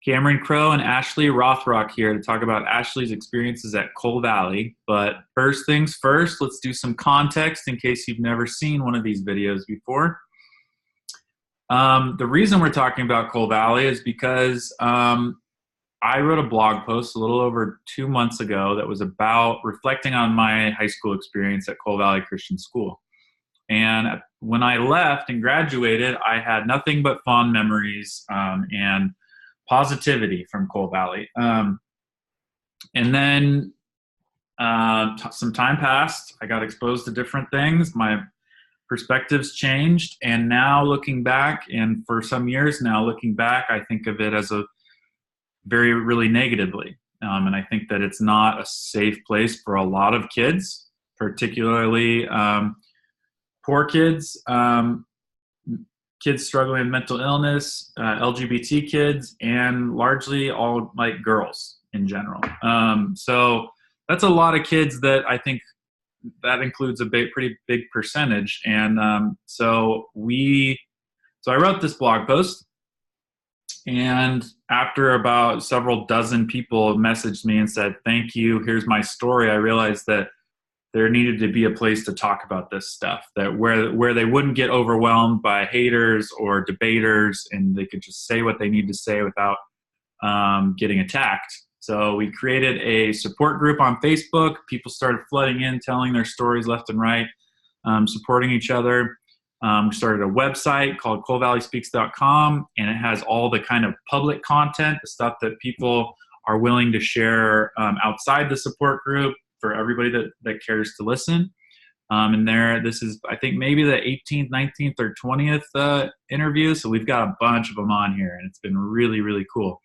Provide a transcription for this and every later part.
Cameron Crowe and Ashley Rothrock here to talk about Ashley's experiences at Coal Valley. But first things first, let's do some context in case you've never seen one of these videos before. The reason we're talking about Coal Valley is because I wrote a blog post a little over 2 months ago that was about reflecting on my high school experience at Coal Valley Christian School. And when I left and graduated, I had nothing but fond memories and positivity from Coal Valley. And then some time passed. I got exposed to different things. My perspectives changed. And now looking back, and for some years now looking back, I think of it as a really negatively. And I think that it's not a safe place for a lot of kids, particularly poor kids, kids struggling with mental illness, LGBT kids, and largely all like girls in general. So that's a lot of kids that I think that includes a pretty big percentage. And so I wrote this blog post, and after about several dozen people messaged me and said, "Thank you, here's my story," I realized that there needed to be a place to talk about this stuff, that where they wouldn't get overwhelmed by haters or debaters, and they could just say what they need to say without getting attacked. So we created a support group on Facebook. People started flooding in, telling their stories left and right, supporting each other. We started a website called coalvalleyspeaks.com, and it has all the kind of public content, the stuff that people are willing to share outside the support group for everybody that cares to listen. And this is, I think, maybe the 18th, 19th, or 20th interview. So we've got a bunch of them on here, and it's been really cool.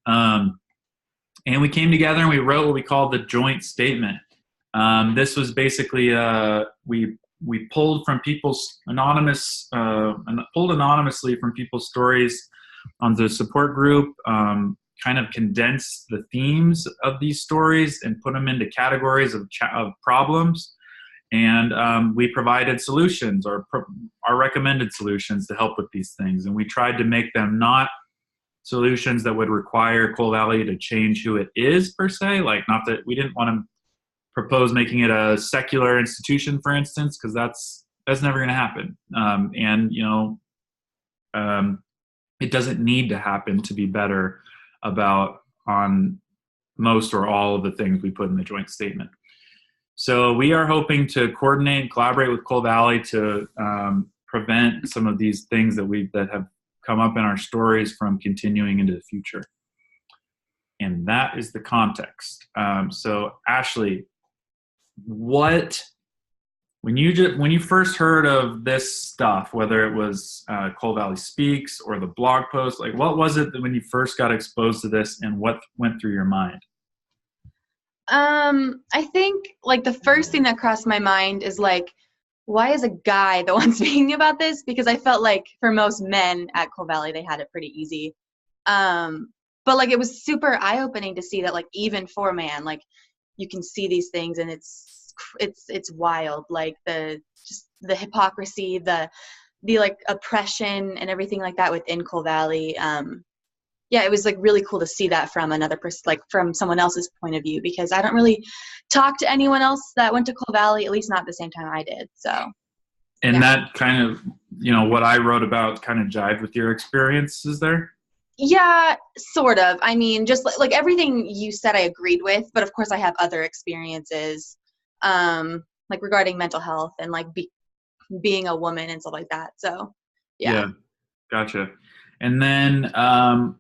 And we came together and we wrote what we called the joint statement. This was basically, we pulled from people's pulled anonymously from people's stories on the support group, kind of condensed the themes of these stories and put them into categories of problems. And we provided solutions, or our recommended solutions to help with these things. And we tried to make them not solutions that would require Coal Valley to change who it is per se. Like, not that we didn't want to propose making it a secular institution, for instance, because that's never going to happen. It doesn't need to happen to be better on most or all of the things we put in the joint statement. So we are hoping to coordinate and collaborate with Coal Valley to prevent some of these things that have come up in our stories from continuing into the future. And that is the context. So Ashley, when you first heard of this stuff, whether it was Coal Valley Speaks or the blog post, like, what was it that when you first got exposed to this, and what went through your mind? I think like the first thing that crossed my mind is like, why is a guy the one speaking about this? Because I felt like for most men at Coal Valley, they had it pretty easy. But like, it was super eye-opening to see that, like, even for a man, like, you can see these things, and it's wild. Like the hypocrisy, the like oppression and everything like that within Coal Valley. Yeah, it was like really cool to see that from another person, like from someone else's point of view, because I don't really talk to anyone else that went to Coal Valley, at least not at the same time I did. So. And that kind of, what I wrote about kind of jived with your experiences there? Yeah, sort of. I mean, just like everything you said I agreed with, but of course I have other experiences, like regarding mental health and like being a woman and stuff like that. So, yeah. Gotcha. And then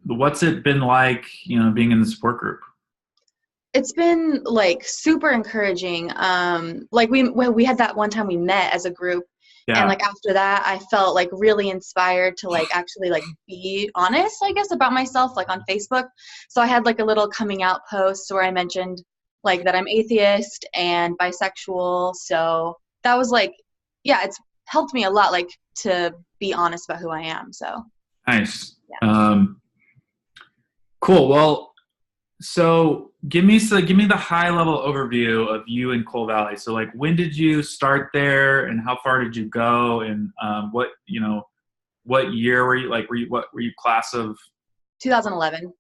what's it been like, being in the support group? It's been like super encouraging. Like we had that one time we met as a group. Yeah. And like after that, I felt like really inspired to like actually like be honest, I guess, about myself, like on Facebook. So I had like a little coming out post where I mentioned like that I'm atheist and bisexual. So that was like, yeah, it's helped me a lot, like to be honest about who I am. So nice. Yeah. Cool. Well, so give me the high level overview of you in Coal Valley. So like, when did you start there, and how far did you go, and what year were you, like, were you class of? 2011.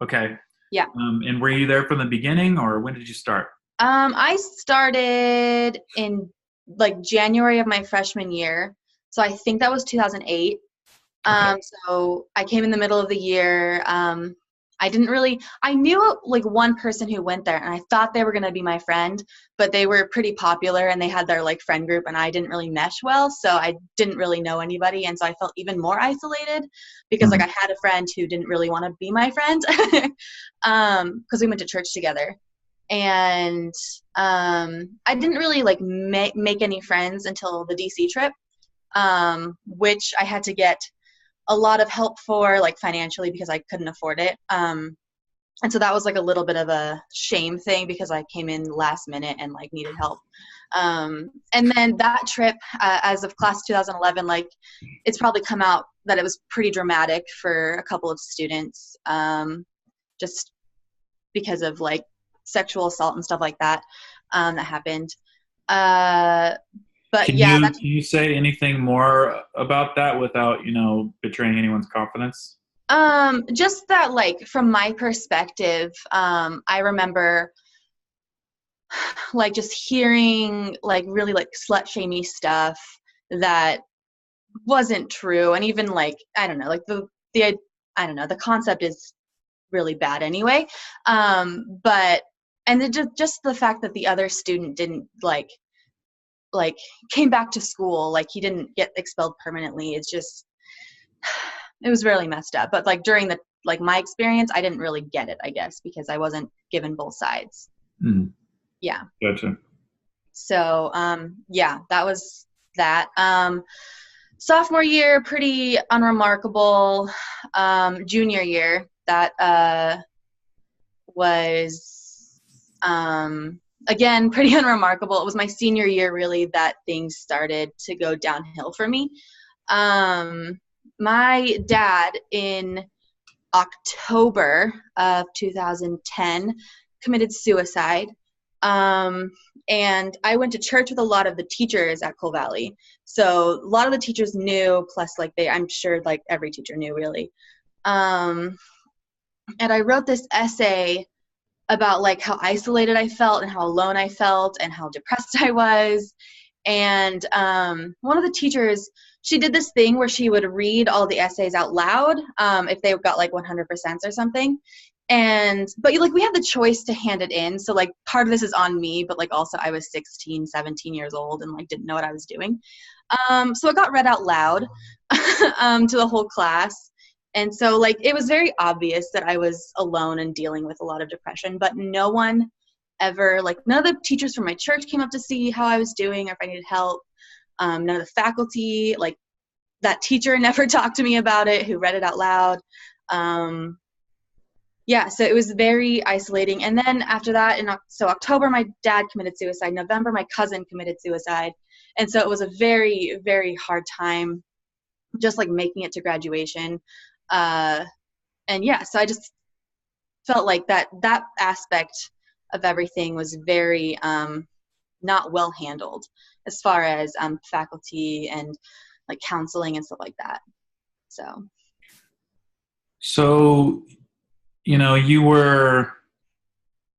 Okay. Yeah. And were you there from the beginning, or when did you start? I started in like January of my freshman year. So I think that was 2008. Okay. So I came in the middle of the year. I knew like one person who went there, and I thought they were going to be my friend, but they were pretty popular and they had their like friend group, and I didn't really mesh well. So I didn't really know anybody. And so I felt even more isolated because like Mhm. I had a friend who didn't really want to be my friend. Cause we went to church together. And I didn't really like make any friends until the DC trip, which I had to get a lot of help for, like financially, because I couldn't afford it. And so that was like a little bit of a shame thing because I came in last minute and like needed help. And then that trip, as of class 2011, like it's probably come out that it was pretty dramatic for a couple of students, just because of like sexual assault and stuff like that, that happened. But Can yeah, you that's can you say anything more about that without, betraying anyone's confidence? just that, like from my perspective, I remember like just hearing like really like slut shamey stuff that wasn't true, and even like I don't know, like the I don't know, the concept is really bad anyway. But and it just the fact that the other student didn't like came back to school, like he didn't get expelled permanently. It's just it was really messed up. But like during the like my experience, I didn't really get it, I guess, because I wasn't given both sides. Mm, Yeah. gotcha. So yeah, that was that. Sophomore year, pretty unremarkable. Junior year, that was again pretty unremarkable. It was my senior year really that things started to go downhill for me. My dad in October of 2010 committed suicide. And I went to church with a lot of the teachers at Cole Valley. So a lot of the teachers knew, plus like I'm sure like every teacher knew really. And I wrote this essay about like how isolated I felt and how alone I felt and how depressed I was. And one of the teachers, she did this thing where she would read all the essays out loud, if they got like 100% or something. But like we had the choice to hand it in. So like part of this is on me, but like also I was 16, 17 years old and like didn't know what I was doing. So it got read out loud to the whole class. And so like it was very obvious that I was alone and dealing with a lot of depression, but no one ever, like none of the teachers from my church came up to see how I was doing or if I needed help. None of the faculty, like that teacher never talked to me about it who read it out loud. Yeah, so it was very isolating. And then after that, so October, my dad committed suicide. November, my cousin committed suicide. And so it was a very, very hard time just like making it to graduation. And yeah, so I just felt like that aspect of everything was very not well handled as far as faculty and like counseling and stuff like that. So, you were,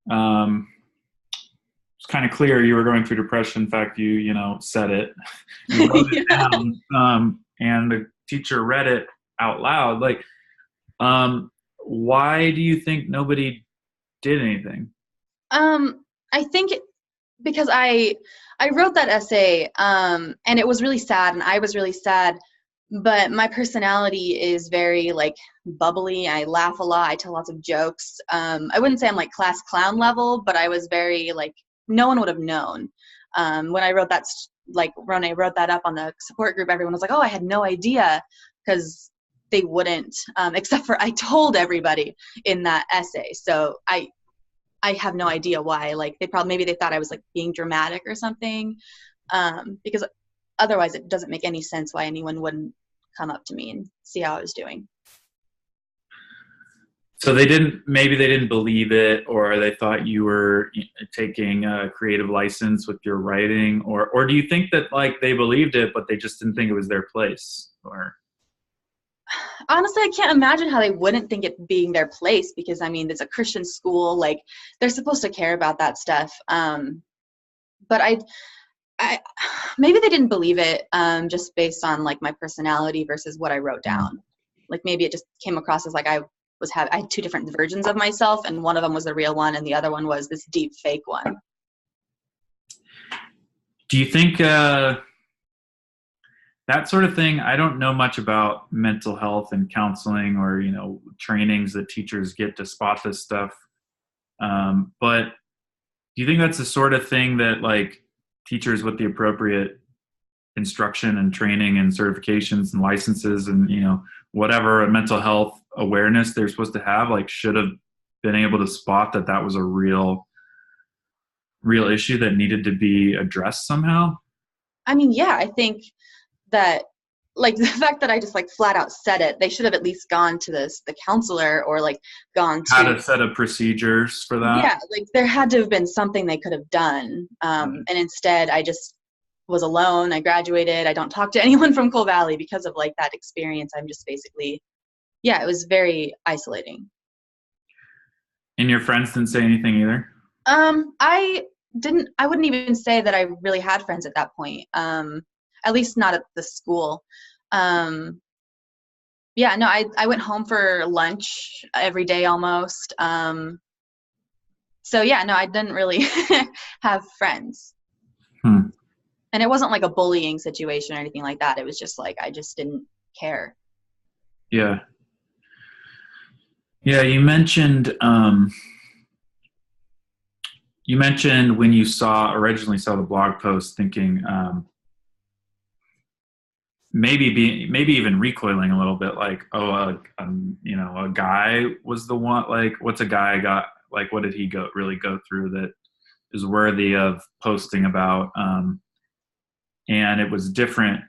it's kind of clear you were going through depression. In fact, you said it, you wrote it Yeah. down, and the teacher read it out loud. Like, why do you think nobody did anything? I think because I wrote that essay, and it was really sad and I was really sad, but my personality is very like bubbly. I laugh a lot. I tell lots of jokes. I wouldn't say I'm like class clown level, but I was very like no one would have known. When I wrote that, like when I wrote that up on the support group, everyone was like, "Oh, I had no idea," because they wouldn't, except for I told everybody in that essay. So I have no idea why. Like maybe they thought I was like being dramatic or something, because otherwise it doesn't make any sense why anyone wouldn't come up to me and see how I was doing. So maybe they didn't believe it, or they thought you were taking a creative license with your writing, or do you think that like they believed it, but they just didn't think it was their place? Or honestly, I can't imagine how they wouldn't think it being their place, because I mean, it's a Christian school, like they're supposed to care about that stuff. But I maybe they didn't believe it, just based on like my personality versus what I wrote down. Like maybe it just came across as like I had two different versions of myself, and one of them was the real one and the other one was this deep fake one. Do you think that sort of thing? I don't know much about mental health and counseling, or trainings that teachers get to spot this stuff. But do you think that's the sort of thing that like teachers with the appropriate instruction and training and certifications and licenses and whatever mental health awareness they're supposed to have, like, should have been able to spot that was a real issue that needed to be addressed somehow? I mean, yeah, I think that, like, the fact that I just like flat out said it, they should have at least gone to the counselor, or like gone to Had a set of procedures for that. Yeah, like there had to have been something they could have done. And instead I just was alone. I graduated. I don't talk to anyone from Cole Valley because of like that experience. I'm just basically, it was very isolating. And your friends didn't say anything either? I wouldn't even say that I really had friends at that point. At least not at the school. I went home for lunch every day almost. I didn't really have friends. And it wasn't like a bullying situation or anything like that. It was just like, I just didn't care. Yeah. Yeah, you mentioned when you originally saw the blog post, thinking maybe even recoiling a little bit, like, a guy was the one. Like, what's a guy got? Like, what did he really go through that is worthy of posting about? And it was different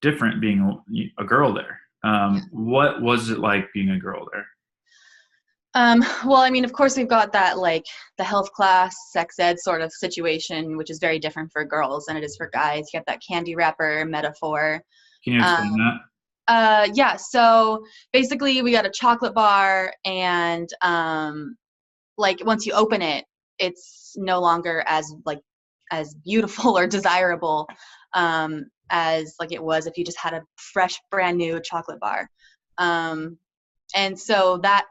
being a girl there. What was it like being a girl there? Well, I mean, of course, we've got that, like, the health class, sex ed sort of situation, which is very different for girls than it is for guys. You have that candy wrapper metaphor. Can you explain that? So basically we got a chocolate bar, and like once you open it, it's no longer as beautiful or desirable as like it was if you just had a fresh, brand new chocolate bar. And so that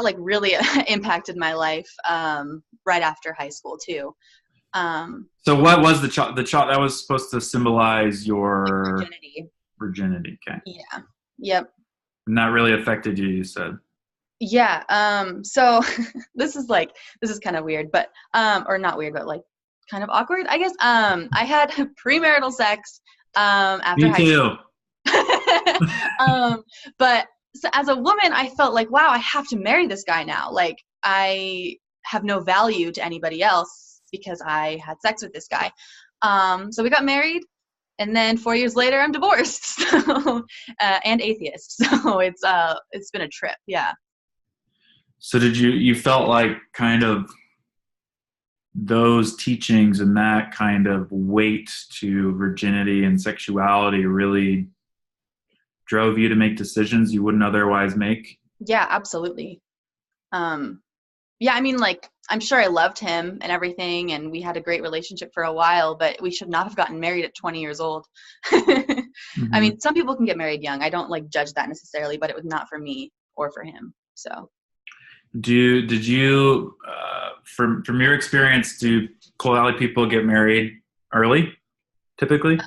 like really impacted my life right after high school too. So what was the chocolate that was supposed to symbolize your virginity? Okay. Yeah. Yep. And that really affected you said? Yeah. So this is kind of weird, but or not weird, but like kind of awkward, I guess. I had premarital sex after high school. But so as a woman, I felt like, wow, I have to marry this guy now. Like, I have no value to anybody else because I had sex with this guy. So we got married, and then 4 years later, I'm divorced. So, and atheist. So it's been a trip. Yeah. So did you felt like kind of those teachings and that kind of weight to virginity and sexuality really drove you to make decisions you wouldn't otherwise make? Yeah, absolutely. I mean, like, I'm sure I loved him and everything, and we had a great relationship for a while, but we should not have gotten married at 20 years old. Mm-hmm. I mean, some people can get married young. I don't like judge that necessarily, but it was not for me or for him. So did you from your experience, do Cole Valley people get married early typically?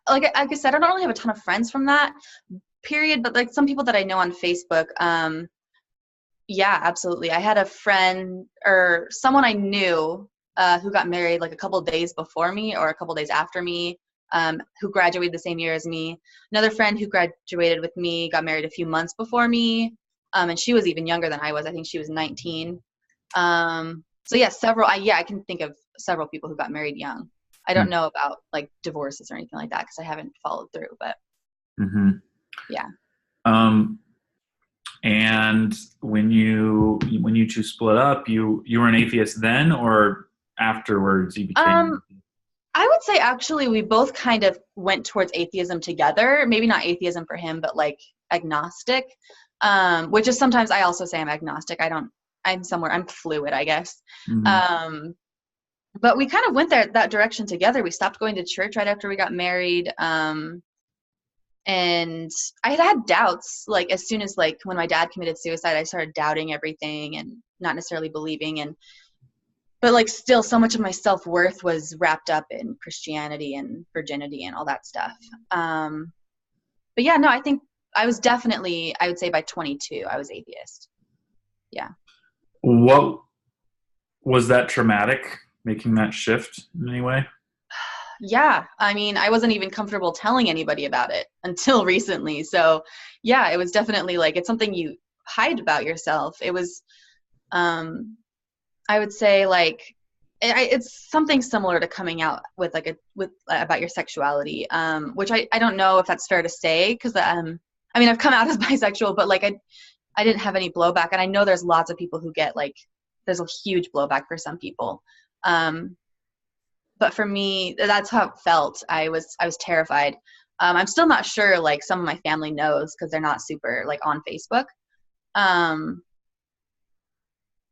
Like I said, I don't really have a ton of friends from that period, but like some people that I know on Facebook, yeah, absolutely. I had a friend or someone I knew who got married like a couple of days before me or a couple of days after me, who graduated the same year as me. Another friend who graduated with me got married a few months before me, and she was even younger than I was. I think she was 19. So yeah, I can think of several people who got married young. I don't know about like divorces or anything like that because I haven't followed through, but yeah. And when you two split up, you were an atheist then, or afterwards you became? I would say actually we both kind of went towards atheism together. Maybe not atheism for him, but like agnostic, which is sometimes I also say I'm agnostic. I'm fluid, I guess. Mm-hmm. But we kind of went that direction together. We stopped going to church right after we got married. And I had doubts, like as soon as like when my dad committed suicide, I started doubting everything and not necessarily believing. But like still so much of my self-worth was wrapped up in Christianity and virginity and all that stuff. But yeah, no, I think I was definitely, I would say by 22, I was atheist. Yeah. What was that traumatic, making that shift in any way? Yeah. I mean, I wasn't even comfortable telling anybody about it until recently. So yeah, it was definitely like, it's something you hide about yourself. It was, I would say like, it's something similar to coming out with about your sexuality, which I don't know if that's fair to say because I mean I've come out as bisexual, but like I didn't have any blowback, and I know there's lots of people who get like there's a huge blowback for some people, but for me that's how it felt. I was terrified. I'm still not sure like some of my family knows because they're not super like on Facebook.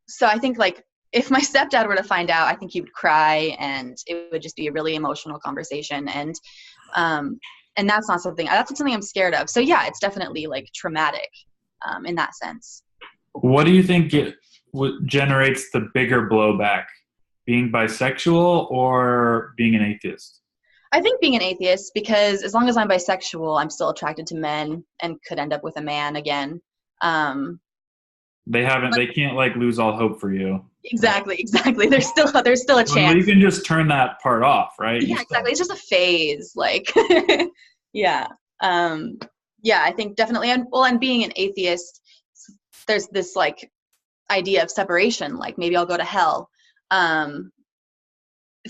So I think like if my stepdad were to find out, I think he would cry and it would just be a really emotional conversation. And that's not something I'm scared of. So yeah, it's definitely like traumatic in that sense. What do you think generates the bigger blowback? Being bisexual or being an atheist? I think being an atheist, because as long as I'm bisexual, I'm still attracted to men and could end up with a man again. They can't like lose all hope for you. Exactly. There's still a chance. Well, you can just turn that part off, right? Yeah, exactly. It's just a phase. Like, yeah. Yeah, I think definitely. And being an atheist, there's this like idea of separation. Like maybe I'll go to hell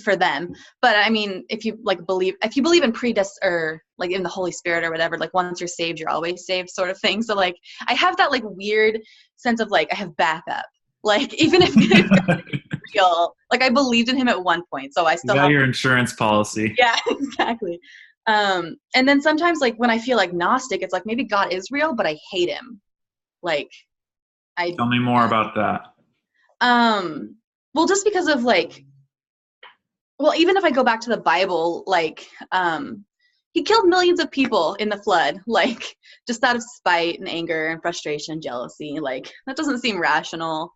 for them. But I mean, if you believe in or like in the Holy Spirit or whatever, like once you're saved, you're always saved sort of thing. So like I have that like weird sense of like I have backup. Like even if real, like I believed in him at one point, so I still have your insurance policy. Yeah, exactly. And then sometimes like when I feel agnostic, it's like maybe God is real, but I hate him. Like Tell me more about that. Well, just because of like, well, even if I go back to the Bible, like, he killed millions of people in the flood, like just out of spite and anger and frustration, jealousy. Like that doesn't seem rational.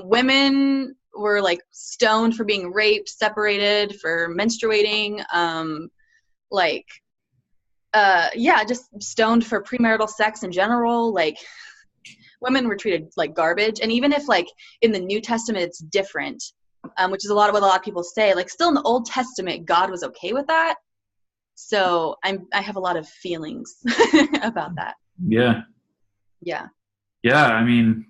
Women were like stoned for being raped, separated, for menstruating, just stoned for premarital sex in general. Like women were treated like garbage. And even if like in the New Testament it's different, which is what a lot of people say, like still in the Old Testament God was okay with that. So I have a lot of feelings about that. Yeah. I mean,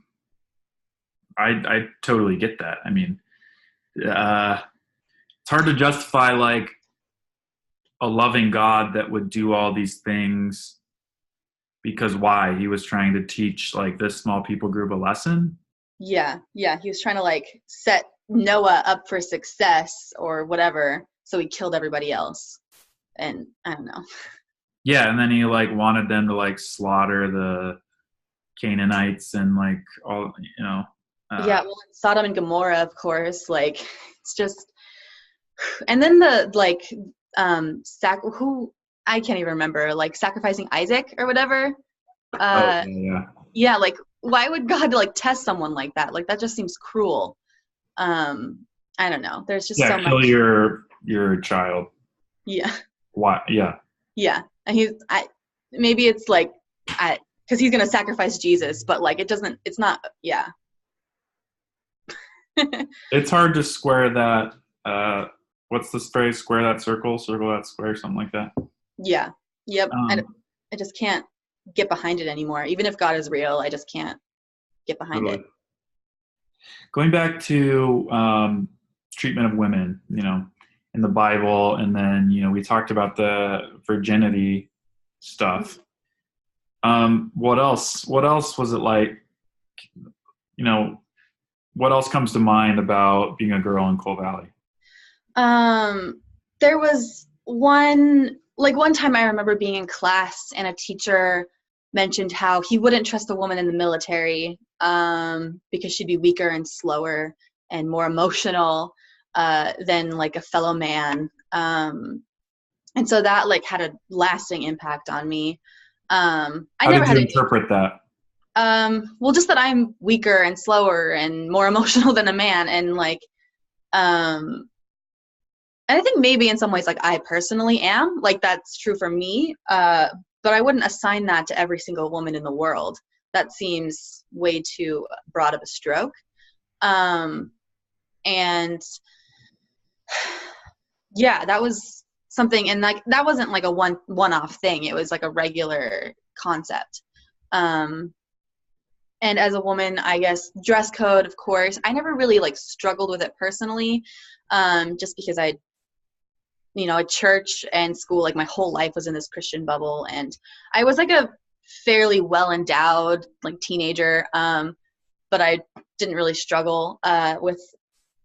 I totally get that. I mean, it's hard to justify like a loving God that would do all these things because why? He was trying to teach like this small people group a lesson. Yeah. He was trying to like set Noah up for success or whatever. So he killed everybody else. And I don't know. Yeah. And then he like wanted them to like slaughter the Canaanites and like all, yeah. Well, Sodom and Gomorrah, of course, like it's just, and then the like, I can't even remember, like sacrificing Isaac or whatever. Yeah. Like why would God like test someone like that? Like that just seems cruel. I don't know. There's just so much. Kill your child. Yeah. Why? Yeah. Yeah. And maybe it's like, because he's going to sacrifice Jesus, but like it's not, yeah. It's hard to square that, what's the phrase? Square that circle that square, something like that. Yeah. Yep. And I just can't get behind it anymore. Even if God is real, I just can't get behind it. Going back to treatment of women, in the Bible, and then, we talked about the virginity stuff. What else was it like, what else comes to mind about being a girl in Coal Valley? There was one time I remember being in class and a teacher mentioned how he wouldn't trust a woman in the military because she'd be weaker and slower and more emotional than like a fellow man. And so that like had a lasting impact on me. I How never did had you any, interpret that? well, just that I'm weaker and slower and more emotional than a man. And like, and I think maybe in some ways, like I personally am, like that's true for me. But I wouldn't assign that to every single woman in the world. That seems way too broad of a stroke. And yeah, that was something, and like that wasn't like a one-off thing. It was like a regular concept. And as a woman, I guess dress code, of course, I never really like struggled with it personally, just because at church and school, like my whole life was in this Christian bubble, and I was like a fairly well-endowed like teenager, but I didn't really struggle with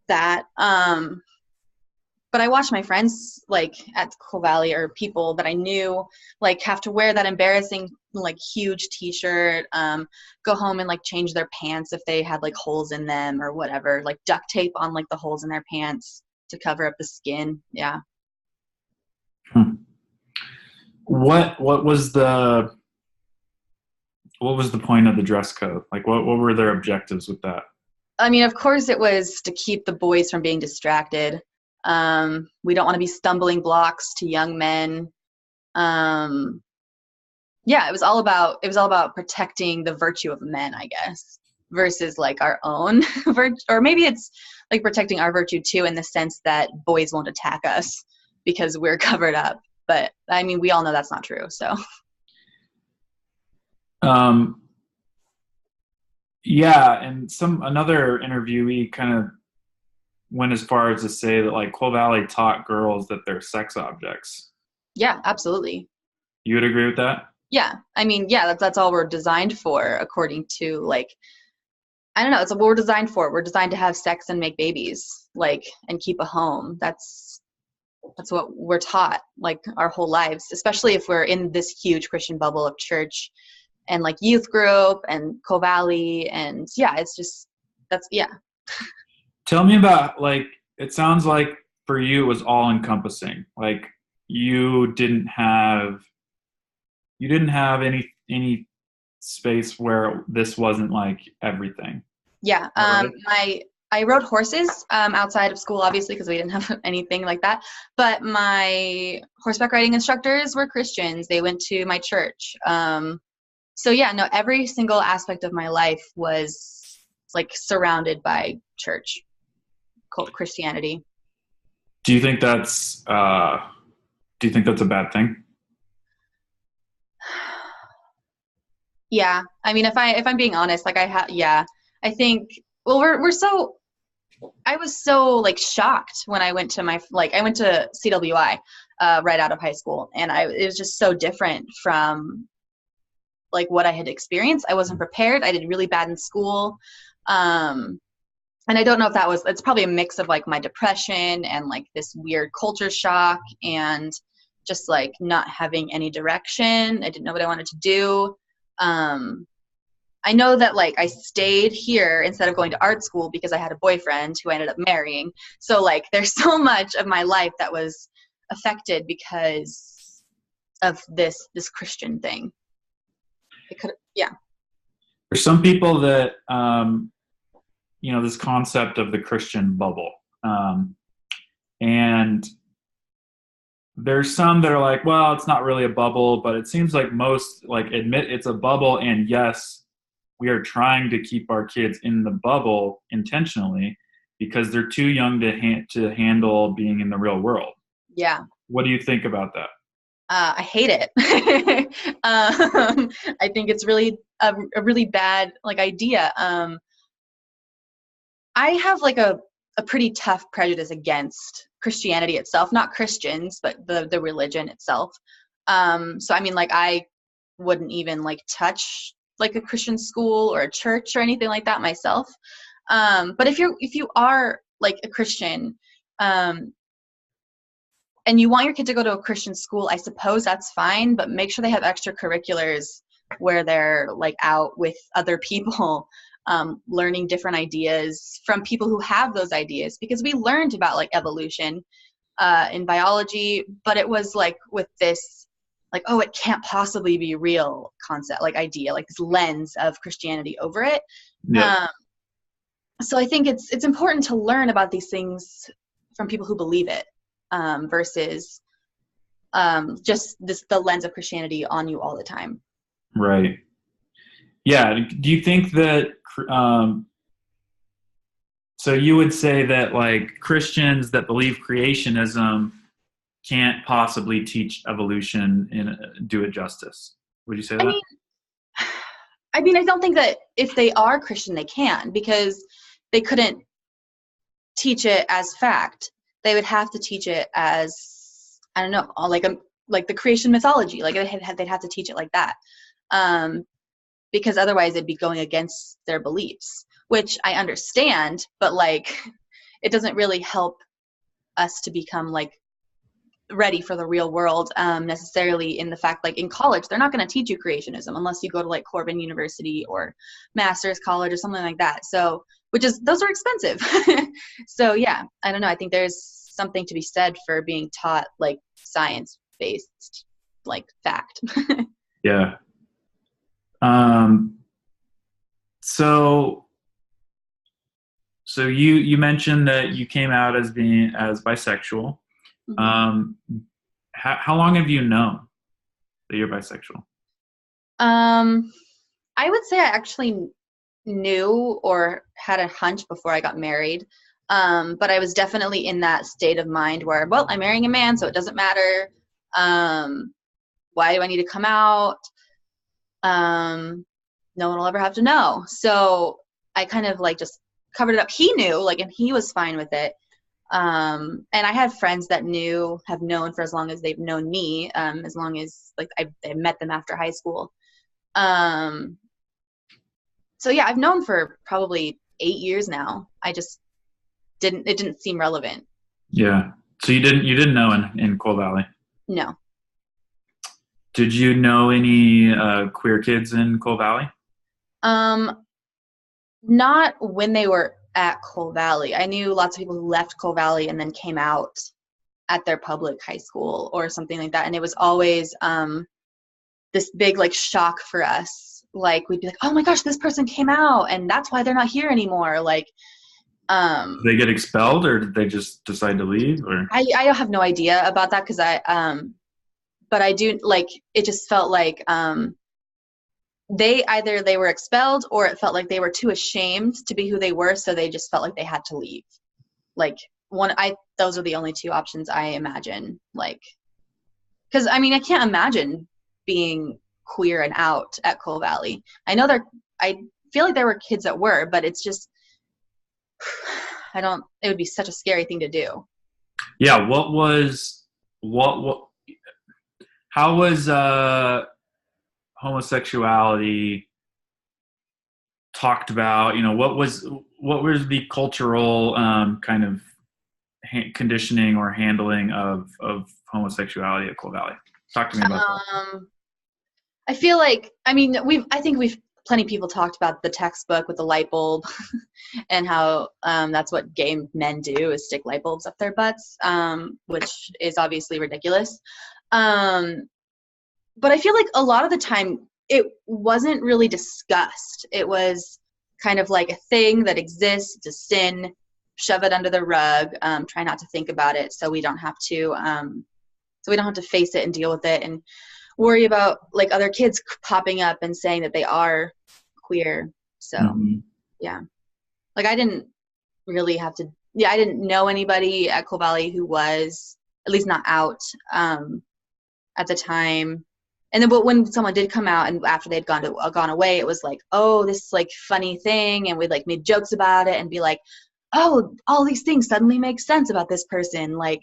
that. But I watched my friends like at Coal Valley, or people that I knew, like have to wear that embarrassing like huge t-shirt, go home and like change their pants if they had like holes in them or whatever, like duct tape on like the holes in their pants to cover up the skin. Yeah. What was the point of the dress code? Like what were their objectives with that? I mean, of course it was to keep the boys from being distracted. We don't want to be stumbling blocks to young men. Yeah, it was all about protecting the virtue of men, I guess, versus like our own virtue, or maybe it's like protecting our virtue too, in the sense that boys won't attack us because we're covered up. But I mean, we all know that's not true. So. Yeah, and another interviewee kind of went as far as to say that like Coal Valley taught girls that they're sex objects. Yeah, absolutely. You would agree with that? Yeah, I mean, yeah, that's all we're designed for, according to like, I don't know, it's what we're designed for. We're designed to have sex and make babies, like, and keep a home. That's what we're taught like our whole lives, especially if we're in this huge Christian bubble of church and like youth group and Coal Valley, and yeah, it's just yeah. Tell me about, like, it sounds like for you it was all encompassing. Like you didn't have any space where this wasn't like everything. Yeah. Right? I rode horses outside of school, obviously, because we didn't have anything like that. But my horseback riding instructors were Christians. They went to my church. So yeah, no, every single aspect of my life was like surrounded by church, called Christianity. Do you think that's a bad thing? Yeah, I mean, if I'm being honest, like I think, well, I was so like shocked when I went to I went to CWI right out of high school, and it was just so different from like what I had experienced. I wasn't prepared. I did really bad in school. And I don't know if it's probably a mix of like my depression and like this weird culture shock and just like not having any direction. I didn't know what I wanted to do. I know that like I stayed here instead of going to art school because I had a boyfriend who I ended up marrying. So like there's so much of my life that was affected because of this Christian thing. Yeah. There's some people that this concept of the Christian bubble, and there's some that are like, well, it's not really a bubble, but it seems like most like admit it's a bubble, and yes, we are trying to keep our kids in the bubble intentionally because they're too young to handle being in the real world. Yeah. What do you think about that? I hate it. I think it's really a really bad like idea. I have like a pretty tough prejudice against Christianity itself, not Christians, but the religion itself. So I mean, like I wouldn't even like touch like a Christian school or a church or anything like that myself. But if you are like a Christian, and you want your kid to go to a Christian school, I suppose that's fine, but make sure they have extracurriculars where they're like out with other people, learning different ideas from people who have those ideas, because we learned about like evolution in biology, but it was like with this like, oh, it can't possibly be real concept, like idea, like this lens of Christianity over it. Yeah. So I think it's important to learn about these things from people who believe it, versus just the lens of Christianity on you all the time. Right. Yeah. Do you think that, so you would say that like Christians that believe creationism can't possibly teach evolution and do it justice? Would you say that? I mean, I don't think that if they are Christian, they can, because they couldn't teach it as fact. They would have to teach it as, I don't know, like the creation mythology. Like they'd have to teach it like that, because otherwise it'd be going against their beliefs, which I understand, but like it doesn't really help us to become like ready for the real world, necessarily, in the fact like in college they're not going to teach you creationism unless you go to like Corbin University or Master's College or something like that, so those are expensive. So yeah, I don't know, I think there's something to be said for being taught like science based like fact. Yeah. So you mentioned that you came out as bisexual. How long have you known that you're bisexual? I would say I actually knew or had a hunch before I got married. But I was definitely in that state of mind where, well, I'm marrying a man, so it doesn't matter. Why do I need to come out? No one will ever have to know. So I kind of like just covered it up. He knew, like, and he was fine with it. And I had friends that have known for as long as they've known me, as long as like I met them after high school. So yeah, I've known for probably 8 years now. It didn't seem relevant. Yeah. So you didn't know in Coal Valley? No. Did you know any queer kids in Coal Valley? Not when they were at Coal Valley. I knew lots of people who left Coal Valley and then came out at their public high school or something like that. And it was always this big like shock for us. Like we'd be like, oh my gosh, this person came out and that's why they're not here anymore. Like, did they get expelled or did they just decide to leave? Or I have no idea about that, because but I do, like, it just felt like they were expelled, or it felt like they were too ashamed to be who they were, so they just felt like they had to leave. Like those are the only two options I imagine. Like, because I mean, I can't imagine being queer and out at Coal Valley. I feel like there were kids that were, but it's just, it would be such a scary thing to do. Yeah. How was homosexuality talked about? What was the cultural kind of conditioning or handling of homosexuality at Coal Valley? Talk to me about that. I feel like, I mean, I think plenty of people talked about the textbook with the light bulb and how that's what gay men do, is stick light bulbs up their butts, which is obviously ridiculous. But I feel like a lot of the time it wasn't really discussed. It was kind of like a thing that exists, it's a sin, shove it under the rug, try not to think about it so we don't have to face it and deal with it and worry about like other kids popping up and saying that they are queer. So yeah, like I didn't really have to, I didn't know anybody at Coal Valley who was at least not out at the time. And then, but when someone did come out and after they'd gone away, it was like, oh, this like funny thing, and we'd like made jokes about it and be like, oh, all these things suddenly make sense about this person, like,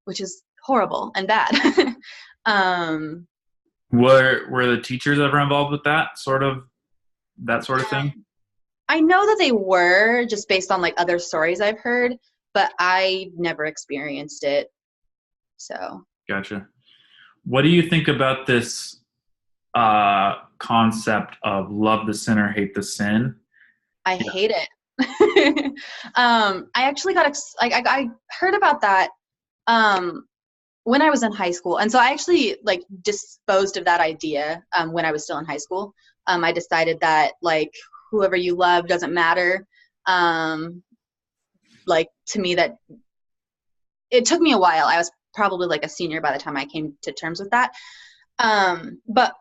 which is horrible and bad. Were the teachers ever involved with that sort of thing? I know that they were, just based on like other stories I've heard, but I never experienced it. So Gotcha. What do you think about this concept of love the sinner, hate the sin? I Yeah. hate it. I actually I heard about that when I was in high school, and so I actually like disposed of that idea when I was still in high school. I decided that like whoever you love doesn't matter. Like to me, that it took me a while. I was probably like a senior by the time I came to terms with that. But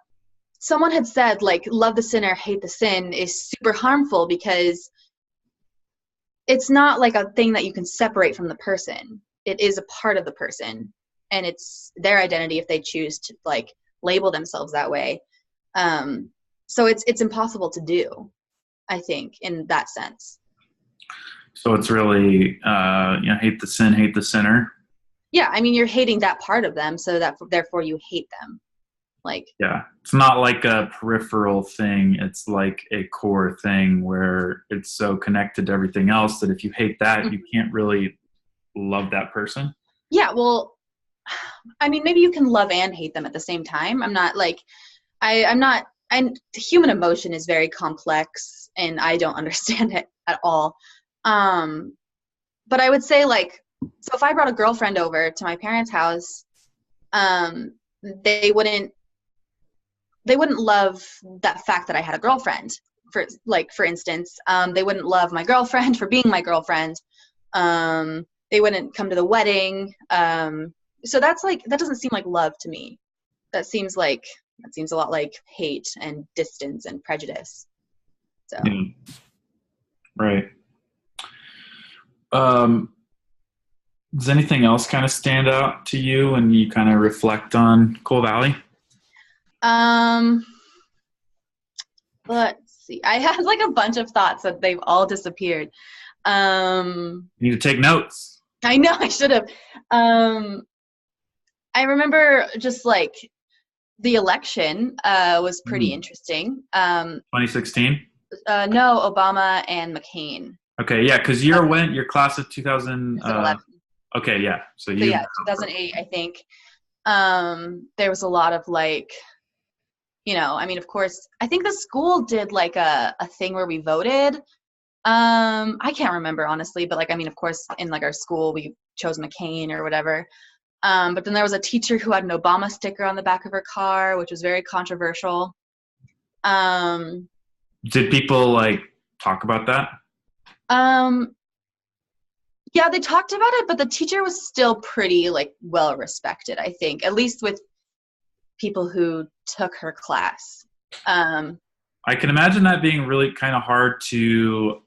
someone had said like love the sinner, hate the sin is super harmful because it's not like a thing that you can separate from the person. It is a part of the person, and it's their identity if they choose to like label themselves that way. So it's impossible to do, I think, in that sense. So it's really, hate the sin, hate the sinner. Yeah, I mean, you're hating that part of them, so that therefore you hate them. Like, Yeah. It's not like a peripheral thing. It's like a core thing where it's so connected to everything else that if you hate that, you can't really love that person. yeah, well, I mean, maybe you can love and hate them at the same time. I'm not like, I'm not, and human emotion is very complex, and I don't understand it at all. But I would say like, so if I brought a girlfriend over to my parents' house, they wouldn't love that fact that I had a girlfriend. For instance, they wouldn't love my girlfriend for being my girlfriend. They wouldn't come to the wedding. So that's like, that doesn't seem like love to me. That seems a lot like hate and distance and prejudice. So. Yeah. Right. Does anything else kind of stand out to you when you kind of reflect on Coal Valley? Let's see. I had like a bunch of thoughts that they've all disappeared. You need to take notes. I know I should have. I remember just like the election was pretty interesting. 2016? No, Obama and McCain. Okay, yeah, because your class of 2000. 2011. Okay, yeah. So yeah, 2008, I think. There was a lot of like, I mean, of course, I think the school did like a thing where we voted. I can't remember honestly, but like, I mean, of course, in like our school, we chose McCain or whatever. But then there was a teacher who had an Obama sticker on the back of her car, which was very controversial. Did people like talk about that? Yeah, they talked about it, but the teacher was still pretty like well respected, I think, at least with people who took her class. I can imagine that being really kind of hard to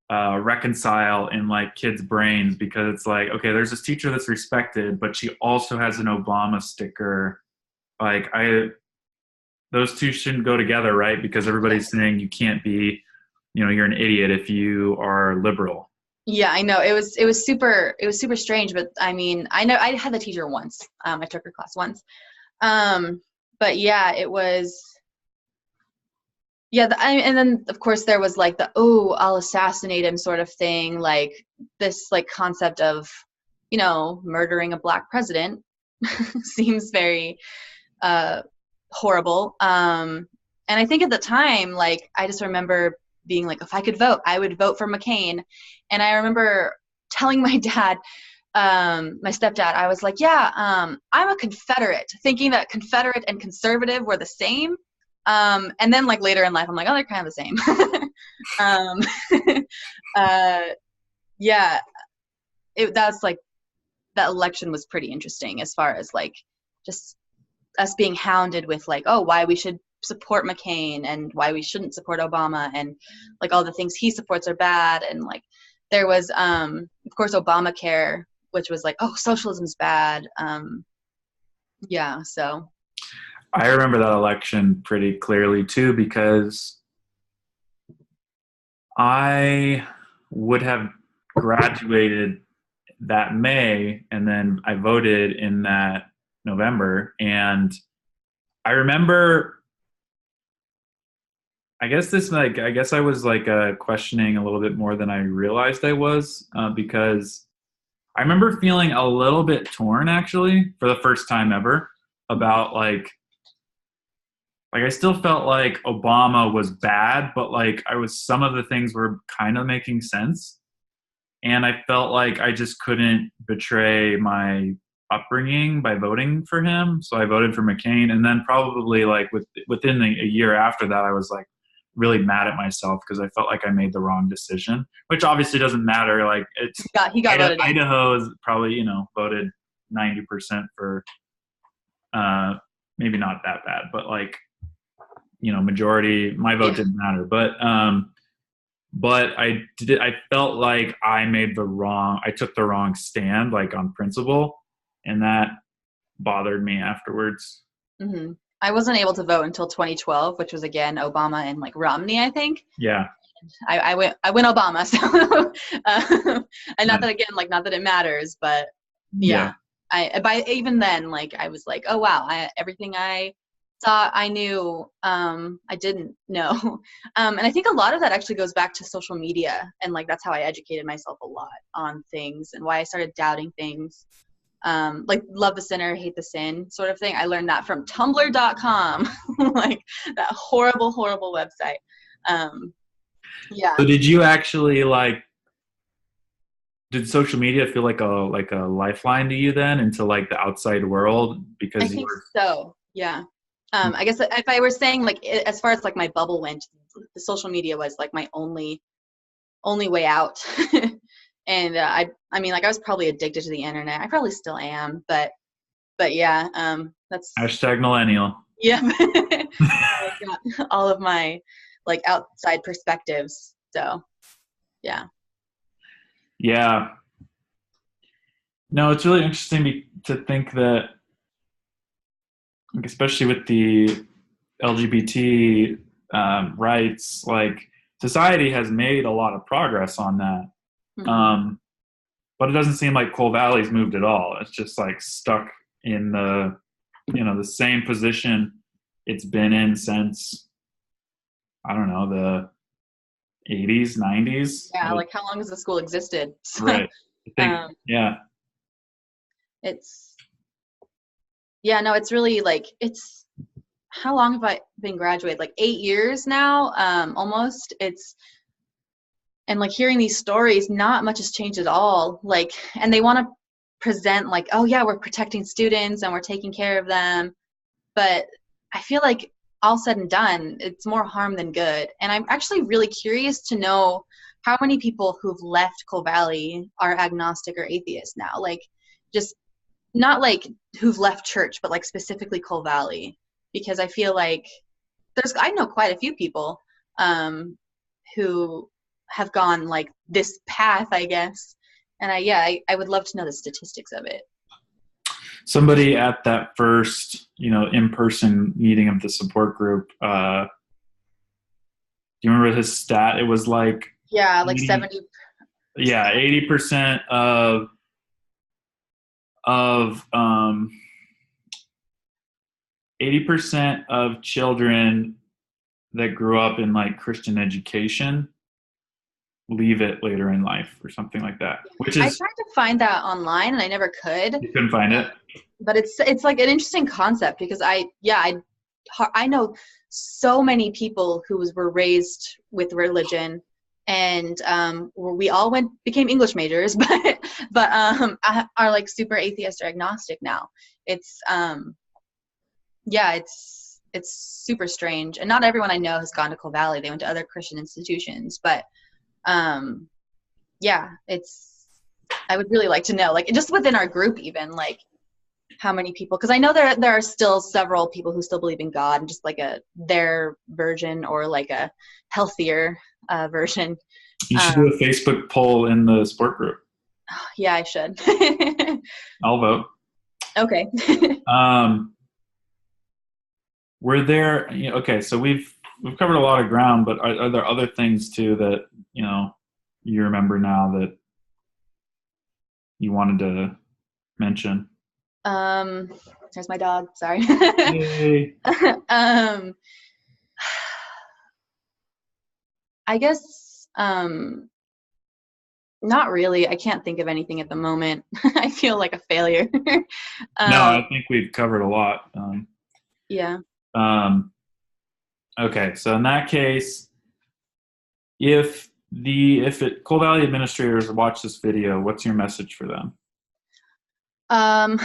reconcile in like kids' brains, because it's like, okay, there's this teacher that's respected, but she also has an Obama sticker. Like those two shouldn't go together, right? Because everybody's saying you can't be, you're an idiot if you are liberal. Yeah, I know. It was super strange, but I mean, I know I had the teacher once. I took her class once. But yeah, it was. Yeah, and then of course there was like I'll assassinate him sort of thing, like this like concept of, murdering a black president seems very horrible. And I think at the time, like I just remember being like, if I could vote, I would vote for McCain. And I remember telling my dad, my stepdad, I was like, yeah, I'm a Confederate, thinking that Confederate and conservative were the same. And then like later in life, I'm like, oh, they're kind of the same. Yeah, that's like, that election was pretty interesting as far as like just us being hounded with like, oh, why we should support McCain and why we shouldn't support Obama, and like all the things he supports are bad. And like there was of course Obamacare, which was like, oh, socialism's bad. Yeah, so I remember that election pretty clearly too, because I would have graduated that May, and then I voted in that November. And I remember, I guess I was like questioning a little bit more than I realized I was, because I remember feeling a little bit torn actually for the first time ever about like I still felt like Obama was bad, but like some of the things were kind of making sense. And I felt like I just couldn't betray my upbringing by voting for him. So I voted for McCain. And then probably like within a year after that, I was like really mad at myself because I felt like I made the wrong decision, which obviously doesn't matter. Like He got voted in. Idaho is probably, voted 90% for, maybe not that bad, but like, majority, my vote didn't matter. But I felt like I took the wrong stand, like on principle, and that bothered me afterwards. Mm-hmm. I wasn't able to vote until 2012, which was again Obama and like Romney, I think. Yeah. I went Obama, so and not that it matters, but yeah. Even then, like I was like, oh wow, everything I thought I knew, I didn't know. And I think a lot of that actually goes back to social media, and like that's how I educated myself a lot on things and why I started doubting things. Like love the sinner, hate the sin sort of thing. I learned that from tumblr.com, like that horrible website. Yeah. So did you actually did social media feel like a lifeline to you then into like the outside world because I think so. Yeah. I guess if I were saying like as far as like my bubble went, the social media was like my only way out. And I mean, like I was probably addicted to the internet. I probably still am, but yeah, that's #millennial. Yeah. I got all of my like outside perspectives. So, yeah. Yeah. No, it's really interesting to think that, especially with the LGBT rights, like society has made a lot of progress on that. Mm-hmm. But it doesn't seem like Coal Valley's moved at all. It's just like stuck in the same position it's been in since, I don't know, the 80s, 90s. Yeah, like how long has the school existed? So, right. I think, yeah. It's really like how long have I been graduated? Like 8 years now, almost. And like hearing these stories, not much has changed at all. Like, and they want to present like, oh yeah, we're protecting students and we're taking care of them. But I feel like all said and done, it's more harm than good. And I'm actually really curious to know how many people who've left Coal Valley are agnostic or atheist now. Like, just not like who've left church, but like specifically Coal Valley. Because I feel like I know quite a few people who have gone like this path, I guess. And I would love to know the statistics of it. Somebody at that first, in-person meeting of the support group, do you remember his stat? It was like, yeah, like 70. Yeah, 80% of 80% of children that grew up in like Christian education leave it later in life or something like that. Which is, I tried to find that online and I never could. You couldn't find it? But it's like an interesting concept because I know so many people who were raised with religion, and we all became English majors, but are like super atheist or agnostic now. It's it's super strange, and not everyone I know has gone to Coal Valley. They went to other Christian institutions, but I would really like to know, like just within our group, even like how many people, because I know there are still several people who still believe in God and just like their version or like a healthier version. You should do a Facebook poll in the sport group. Yeah, I should. I'll vote. Okay. Were there, okay, so we've covered a lot of ground, but are there other things too that, you remember now that you wanted to mention? There's my dog. Sorry. Yay. I guess Not really. I can't think of anything at the moment. I feel like a failure. No, um, I think we've covered a lot. yeah. Um, okay, so in that case, if Coal Valley administrators watch this video, what's your message for them? Um,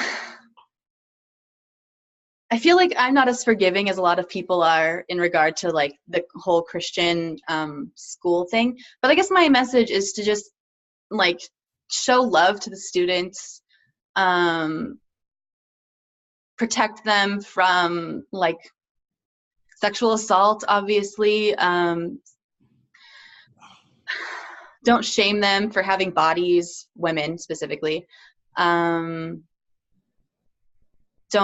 I feel like I'm not as forgiving as a lot of people are in regard to like the whole Christian school thing. But I guess my message is to just like show love to the students, protect them from like sexual assault, obviously. Don't shame them for having bodies, women specifically. Don't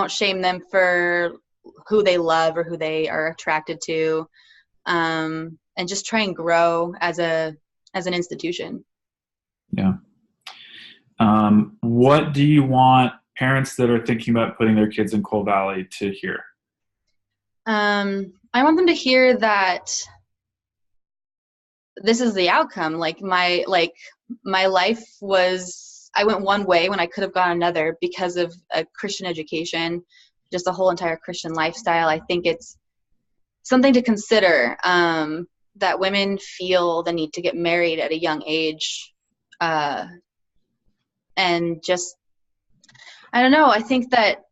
shame them for who they love or who they are attracted to, and just try and grow as an institution. Yeah. What do you want parents that are thinking about putting their kids in Coal Valley to hear? I want them to hear that this is the outcome. Like my life was, I went one way when I could have gone another because of a Christian education, just a whole entire Christian lifestyle. I think it's something to consider, that women feel the need to get married at a young age, and just, I don't know, I think that,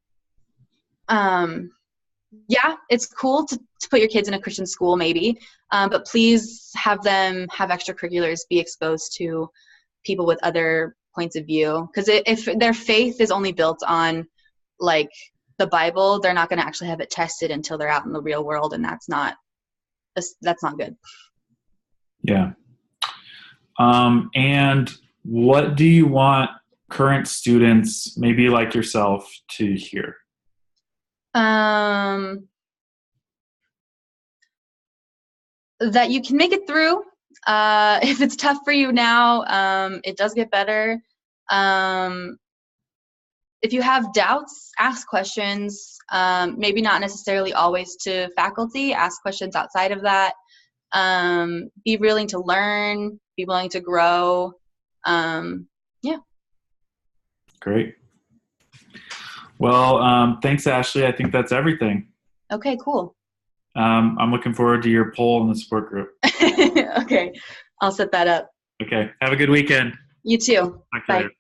yeah, it's cool to put your kids in a Christian school maybe, but please have them have extracurriculars, be exposed to people with other points of view. Because if their faith is only built on like the Bible, they're not going to actually have it tested until they're out in the real world, and that's not good. Yeah. And what do you want current students, maybe like yourself, to hear? That you can make it through. If it's tough for you now, it does get better. If you have doubts, ask questions. Maybe not necessarily always to faculty. Ask questions outside of that. Be willing to learn. Be willing to grow. Yeah. Great. Well, thanks, Ashley. I think that's everything. Okay, cool. I'm looking forward to your poll in the support group. Okay, I'll set that up. Okay. Have a good weekend. You too. Talk to you Bye. later.